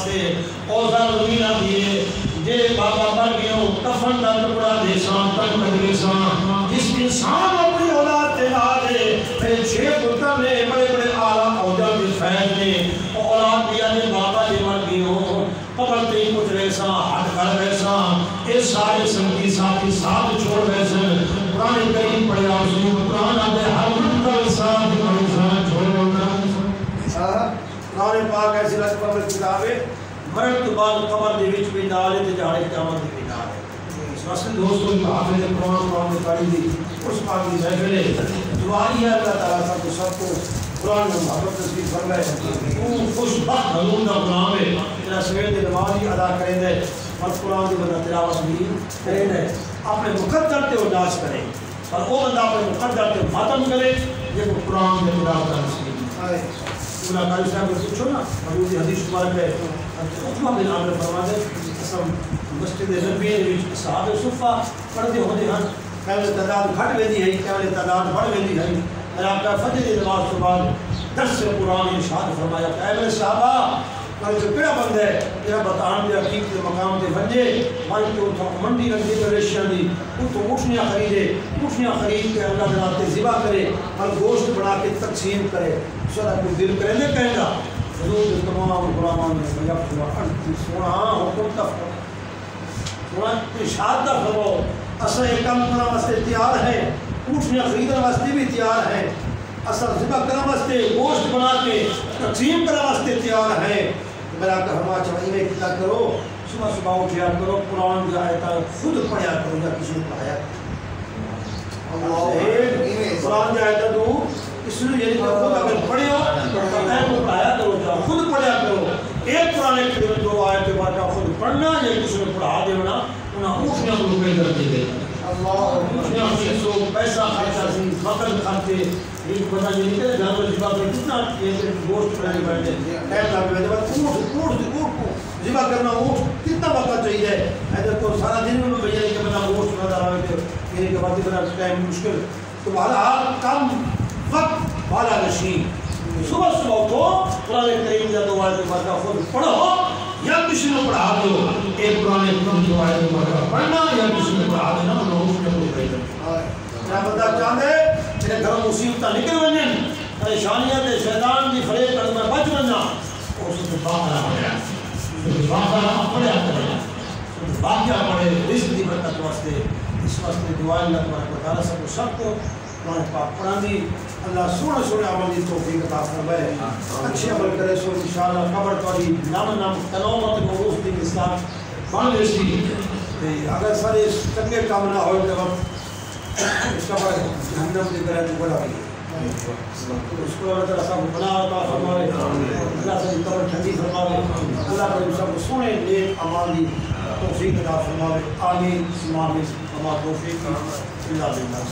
واسطے اوزار زمینہ دیے جے بابا بن گیا کفن دا ٹکڑا دے سان تن کر سان جس انسان اپنی اولاد تے لا دے میرے 6 پتر نے بڑے بڑے اعلیٰ عہدہ کے فیض نے اولاد دیا نے بابا دے مر گئے قبر تے کچھ رہساں ہاتھ کر رہساں اے سارے سنگی ساتھی ساتھ چھوڑ رہساں قرآن کریم پڑھیا حضور قرآن آدھے ہر منکر ساتھ پریشان چھوڑ رہا قرآن پاک ایسی رس پر کتاب ہے مرد تو بعد قبر دے وچ بھی نال تے جاڑے قیامت بھی نال ہے اس واسطے دوستوں حافظ قرآن پڑھی دی اس پاک دی محفل ہے دعا ہے اللہ تعالیٰ سب کو قرآن میں محبت نصیب فرمائے تو خوش بخت حضور دا غلام ہے جڑا سویر دی نماز بھی ادا کرے دے اور قرآن دی بندہ تلاوت بھی کرے دے اپنے مقدر تے ارداس کرے اور وہ بندہ اپنے مقدر تے ماتم کرے یہ قرآن دی تلاوت نصیب ہے پورا قاری صاحب کو پوچھو نا حضور دی حدیث مبارک ہے عثمہ بن عامر فرماتے قسم مسجد نبوی وچ اصحاب صفہ پڑھدے ہوندے ہن کہیں تعداد گھٹ ویندی ہے کہیں تعداد بڑھ ویندی ہے اور آپ کا فجر کی نماز کے بعد درس قرآن ارشاد فرمایا کہ اے میرے صحابہ میں جو کہڑا بندہ ہے میرا بتان دے حقیق کے مقام تے ونجے مائی تو منڈی رکھدی ریشیاں دی تو اٹھنیاں خرید کے اللہ دے نام تے ذبح کرے اور گوشت بنا کے تقسیم کرے سارا کو دل کرے نہ کہے گا حضور تمام غلامان نے بھیا سونا حکم تک سونا ارشاد دا فرماؤ اساں یہ کام کرنا واسطے تیار ہے اونٹیاں خریدنے واسطے بھی تیار ہے اصل ذبح کرنے واسطے گوشت بنا کے تقسیم کرنے واسطے تیار ہے میرا کہنا چاہیے میں کیا کرو صبح صبح اٹھیا کرو قرآن کی آیت خود پڑھیا کرو یا کسی نے پڑھایا قرآن کی آیت تو اس لیے یعنی کہ خود اگر پڑھے ہو تو پڑھایا کرو جا خود پڑھیا کرو ایک قرآن کریم 2 آیت کے بعد خود پڑھنا یا کسی نے پڑھا دینا انہیں اونٹیاں کو روپے کر دی گئی پیسہ خرچہ سی وقت خرچے ایک بندہ یہ نہیں کہ جانور ذبح کرے کتنا گوشت بنانے بیٹھے ٹائم لگ گیا جب اونٹ کو ذبح کرنا اونٹ کتنا وقت چاہیے ایسا تو سارا دن میں بھیا کہ بندہ گوشت بنا رہا ہے میرے کے بعد اتنا ٹائم مشکل تو بہرحال کم وقت بالا نشین صبح اٹھو قرآن کریم یا 2 آیت کے خود پڑھو یا کسی نے پڑھا دو ایک قرآن کریم 2 آیت پڑھنا یا کسی نے پڑھا دینا بندہ چاہتے میرے گھر مصیبت نکل بنیں پریشانیاں تے شیطان کی فریب کر میں بچ بننا اس کو باقیہ پڑھیا پڑھیا پڑھے رزق کی برکت واسطے اس واسطے دعا اللہ تبارک و تعالیٰ سب کو قرآن پاک پڑھا دی اللہ سونے عمل کی توفیق عطا فرمائے اچھے عمل کرے سو انشاءاللہ قبر تاری نام تنومت موروث دی کے ساتھ بن ویسی اگر سارے چنگے کام نہ ہوئے تو اس کا بڑا جہنم کی طرح تو بڑا بھی اس کو اللہ تعالیٰ صاحب بنا عطا فرمائے اللہ سے قبر ٹھنڈی فرمائے اللہ تعالیٰ سب سونے نیک اعمال کی توفیق عطا فرمائے آمین آمین وما توفیق الا باللہ